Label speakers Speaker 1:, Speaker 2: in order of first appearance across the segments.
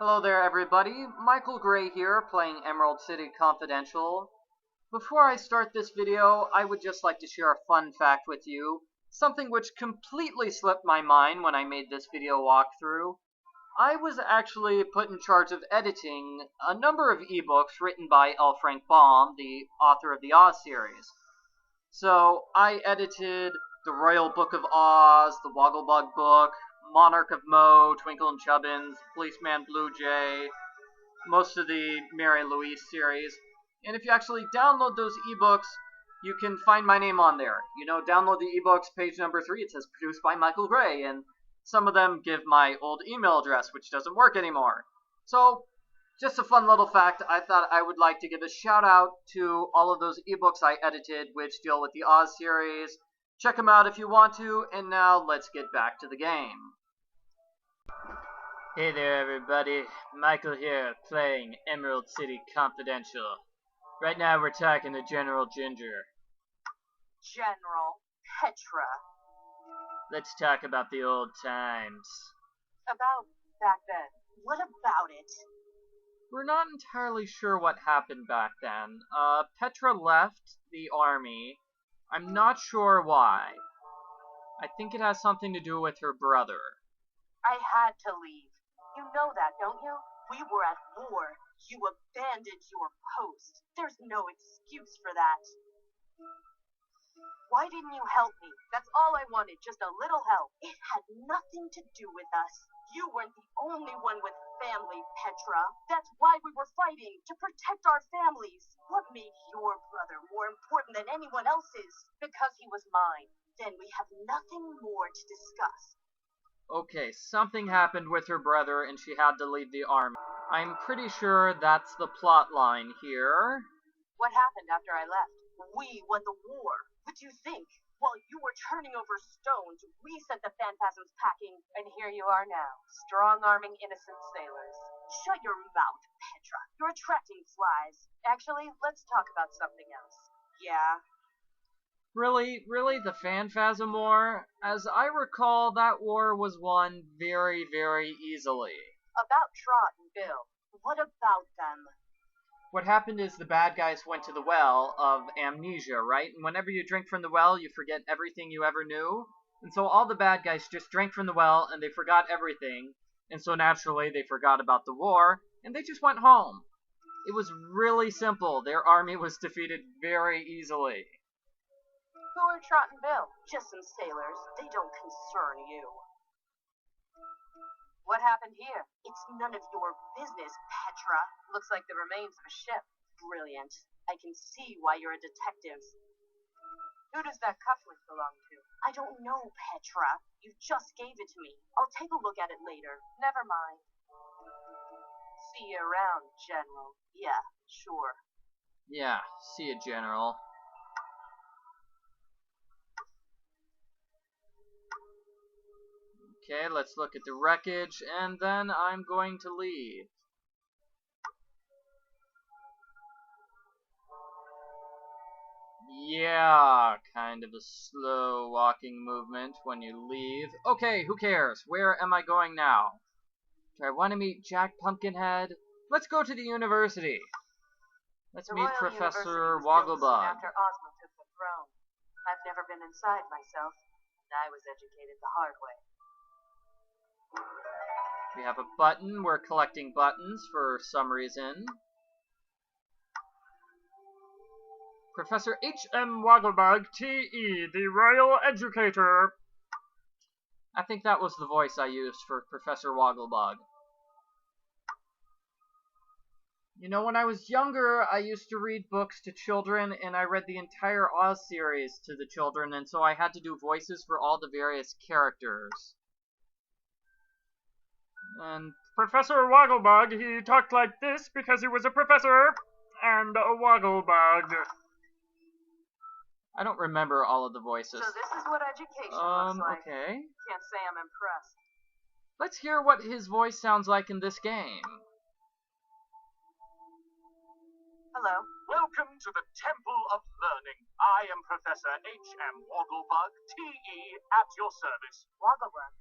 Speaker 1: Hello there, everybody. Michael Gray here, playing Emerald City Confidential. Before I start this video, I would just like to share a fun fact with you, something which completely slipped my mind when I made this video walkthrough. I was actually put in charge of editing a number of ebooks written by L. Frank Baum, the author of the Oz series. So I edited the Royal Book of Oz, the Wogglebug book, Monarch of Mo, Twinkle and Chubbins, Policeman Blue Jay, most of the Mary Louise series. And if you actually download those ebooks, you can find my name on there. You know, download the ebooks, page number 3, it says produced by Michael Gray, and some of them give my old email address, which doesn't work anymore. So, just a fun little fact, I thought I would like to give a shout out to all of those ebooks I edited, which deal with the Oz series. Check them out if you want to, and now let's get back to the game.
Speaker 2: Hey there, everybody. Michael here, playing Emerald City Confidential. Right now we're talking to General Jinjur.
Speaker 3: General Petra.
Speaker 2: Let's talk about the old times.
Speaker 3: About back then. What about it?
Speaker 1: We're not entirely sure what happened back then. Petra left the army. I'm not sure why. I think it has something to do with her brother.
Speaker 3: I had to leave. You know that, don't you? We were at war. You abandoned your post. There's no excuse for that. Why didn't you help me? That's all I wanted, just a little help. It had nothing to do with us. You weren't the only one with family, Petra. That's why we were fighting, to protect our families. What made your brother more important than anyone else's? Because he was mine. Then we have nothing more to discuss.
Speaker 1: Okay, something happened with her brother and she had to leave the army. I'm pretty sure that's the plot line here.
Speaker 3: What happened after I left? We won the war. What do you think? While you were turning over stones, we sent the phantasms packing, and here you are now, strong-arming innocent sailors. Shut your mouth, Petra. You're attracting flies. Actually, let's talk about something else. Yeah?
Speaker 1: Really, the Phantasm War? As I recall, that war was won very, very easily.
Speaker 3: About Trot and Bill. What about them?
Speaker 1: What happened is the bad guys went to the well of amnesia, right? And whenever you drink from the well, you forget everything you ever knew. And so all the bad guys just drank from the well, and they forgot everything. And so naturally, they forgot about the war, and they just went home. It was really simple. Their army was defeated very easily.
Speaker 3: Who are Trot and Bill? Just some sailors. They don't concern you. What happened here? It's none of your business, Petra. Looks like the remains of a ship. Brilliant. I can see why you're a detective. Who does that cufflink belong to? I don't know, Petra. You just gave it to me. I'll take a look at it later. Never mind. See you around, General. Yeah, sure.
Speaker 1: Yeah, see you, General. Okay, let's look at the wreckage, and then I'm going to leave. Yeah, kind of a slow walking movement when you leave. Okay, who cares? Where am I going now? Do I want to meet Jack Pumpkinhead? Let's go to the university. Let's meet Professor Wogglebug.
Speaker 3: After Ozma took the throne. I've never been inside myself, and I was educated the hard way.
Speaker 1: We have a button. We're collecting buttons for some reason. Professor H.M. Wogglebug, T.E., the Royal Educator. I think that was the voice I used for Professor Wogglebug. You know, when I was younger, I used to read books to children, and I read the entire Oz series to the children, and so I had to do voices for all the various characters. And Professor Wogglebug, he talked like this because he was a professor and a Wogglebug. I don't remember all of the voices.
Speaker 3: So this is what education looks like.
Speaker 1: Okay.
Speaker 3: Can't say I'm impressed.
Speaker 1: Let's hear what his voice sounds like in this game.
Speaker 3: Hello.
Speaker 4: Welcome to the Temple of Learning. I am Professor H.M. Wogglebug, T.E., at your service.
Speaker 3: Wogglebug.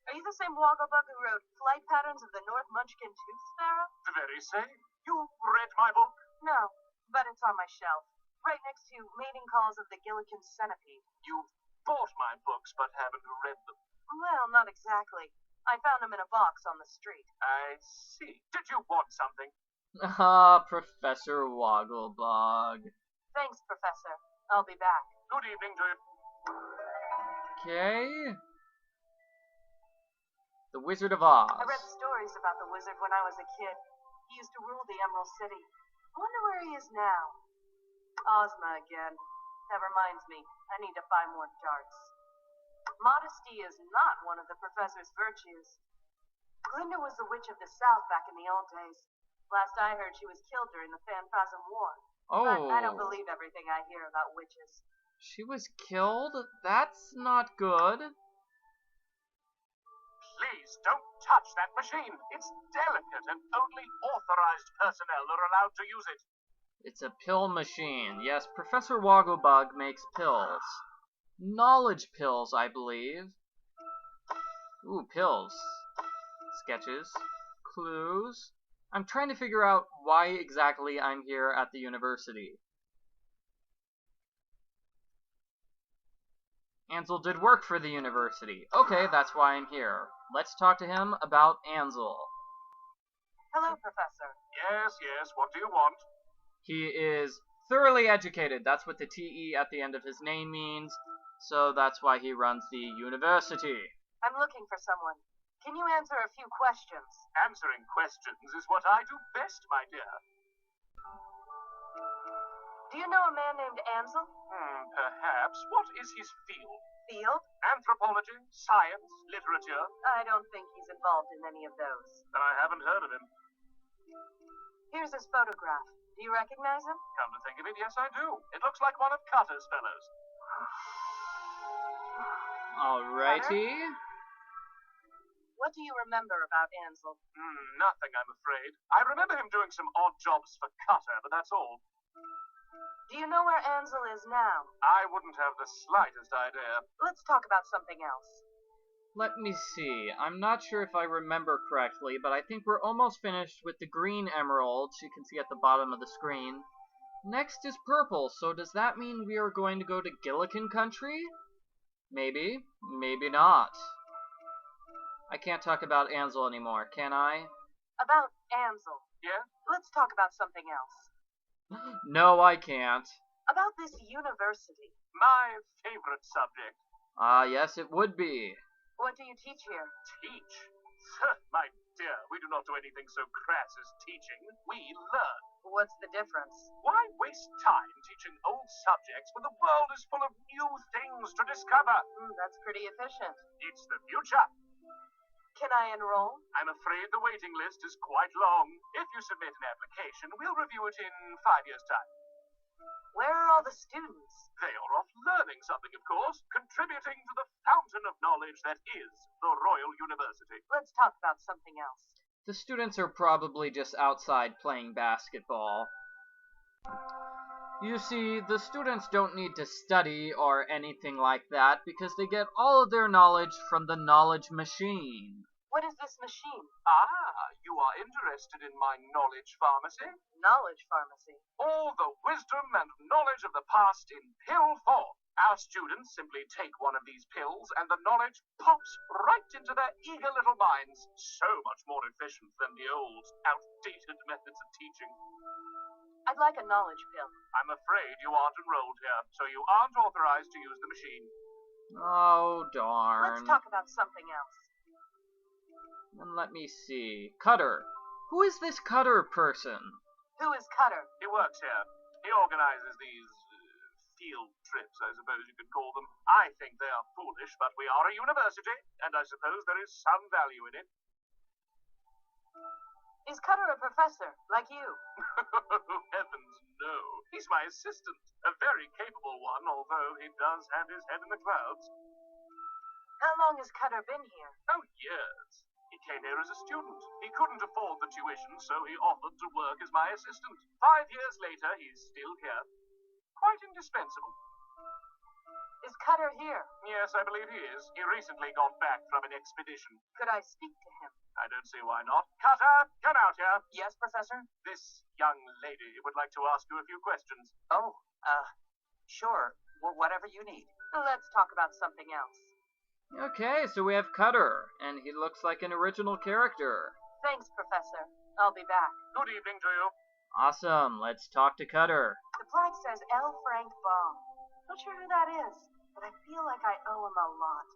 Speaker 3: Are you the same Wogglebug who wrote Flight Patterns of the North Munchkin Tooth Sparrow?
Speaker 4: The very same. You read my book?
Speaker 3: No, but it's on my shelf, right next to Mating Calls of the Gillikin Centipede.
Speaker 4: You've bought my books but haven't read them.
Speaker 3: Well, not exactly. I found them in a box on the street.
Speaker 4: I see. Did you want something?
Speaker 2: Ah, Professor Wogglebug.
Speaker 3: Thanks, Professor. I'll be back.
Speaker 4: Good evening to you.
Speaker 2: Okay. The Wizard of Oz.
Speaker 3: I read stories about the wizard when I was a kid. He used to rule the Emerald City. I wonder where he is now. Ozma again. That reminds me, I need to buy more darts. Modesty is not one of the professor's virtues. Glinda was the witch of the South back in the old days. Last I heard, she was killed during the Phanfasm War. But I don't
Speaker 2: Oh,
Speaker 3: believe everything I hear about witches.
Speaker 2: she was killed? That's not good.
Speaker 4: Please don't touch that machine. It's delicate and only authorized personnel are allowed to use it.
Speaker 2: It's a pill machine. Yes, Professor Wogglebug makes pills. Knowledge pills, I believe. Ooh, pills. Sketches. Clues. I'm trying to figure out why exactly I'm here at the university. Anzel did work for the university. Okay, that's why I'm here. Let's talk to him about Anzel.
Speaker 3: Hello, Professor.
Speaker 4: Yes, what do you want?
Speaker 2: He is thoroughly educated. That's what the TE at the end of his name means. So that's why he runs the university.
Speaker 3: I'm looking for someone. Can you answer a few questions?
Speaker 4: Answering questions is what I do best, my dear.
Speaker 3: Do you know a man named Anzel?
Speaker 4: Perhaps. What is his field?
Speaker 3: Field?
Speaker 4: Anthropology, science, literature?
Speaker 3: I don't think he's involved in any of those.
Speaker 4: Then I haven't heard of him.
Speaker 3: Here's his photograph. Do you recognize him?
Speaker 4: Come to think of it, yes, I do. It looks like one of Cutter's fellows.
Speaker 2: Alrighty.
Speaker 3: What do you remember about Anzel?
Speaker 4: Nothing, I'm afraid. I remember him doing some odd jobs for Cutter, but that's all.
Speaker 3: Do you know where Anzel is now?
Speaker 4: I wouldn't have the slightest idea.
Speaker 3: Let's talk about something else.
Speaker 2: Let me see. I'm not sure if I remember correctly, but I think we're almost finished with the green emeralds you can see at the bottom of the screen. Next is purple, so does that mean we are going to go to Gillikin Country? Maybe. Maybe not. I can't talk about Anzel anymore, can I?
Speaker 3: About Anzel.
Speaker 4: Yeah?
Speaker 3: Let's talk about something else.
Speaker 2: No, I can't.
Speaker 3: About this university.
Speaker 4: My favorite subject.
Speaker 2: Ah, yes, it would be.
Speaker 3: What do you teach here?
Speaker 4: Teach? My dear, we do not do anything so crass as teaching. We learn.
Speaker 3: What's the difference?
Speaker 4: Why waste time teaching old subjects when the world is full of new things to discover?
Speaker 3: That's pretty efficient.
Speaker 4: It's the future.
Speaker 3: Can I enroll?
Speaker 4: I'm afraid the waiting list is quite long. If you submit an application, we'll review it in 5 years' time.
Speaker 3: Where are all the students?
Speaker 4: They are off learning something, of course, contributing to the fountain of knowledge that is the Royal University.
Speaker 3: Let's talk about something else.
Speaker 2: The students are probably just outside playing basketball. You see, the students don't need to study or anything like that because they get all of their knowledge from the knowledge machine.
Speaker 3: What is this machine?
Speaker 4: You are interested in my knowledge pharmacy?
Speaker 3: Knowledge pharmacy.
Speaker 4: All the wisdom and knowledge of the past in pill form. Our students simply take one of these pills and the knowledge pops right into their eager little minds. So much more efficient than the old, outdated methods of teaching.
Speaker 3: I'd like a knowledge pill.
Speaker 4: I'm afraid you aren't enrolled here, so you aren't authorized to use the machine.
Speaker 2: Oh, darn.
Speaker 3: Let's talk about something else.
Speaker 2: And let me see. Cutter. Who is this Cutter person?
Speaker 3: Who is Cutter?
Speaker 4: He works here. He organizes these field trips, I suppose you could call them. I think they are foolish, but we are a university, and I suppose there is some value in it.
Speaker 3: Is Cutter a professor, like you?
Speaker 4: Heavens, no. He's my assistant. A very capable one, although he does have his head in the clouds.
Speaker 3: How long has Cutter been here?
Speaker 4: Oh, years. He came here as a student. He couldn't afford the tuition, so he offered to work as my assistant. 5 years later, he's still here. Quite indispensable.
Speaker 3: Is Cutter here?
Speaker 4: Yes, I believe he is. He recently got back from an expedition.
Speaker 3: Could I speak to him?
Speaker 4: I don't see why not. Cutter, come out here.
Speaker 5: Yes, Professor?
Speaker 4: This young lady would like to ask you a few questions.
Speaker 5: Oh, sure. Whatever you need.
Speaker 3: Let's talk about something else.
Speaker 2: Okay, so we have Cutter, and he looks like an original character.
Speaker 3: Thanks, Professor. I'll be back.
Speaker 4: Good evening to you.
Speaker 2: Awesome, let's talk to Cutter.
Speaker 3: The plaque says L. Frank Baum. Not sure who that is, but I feel like I owe him a lot.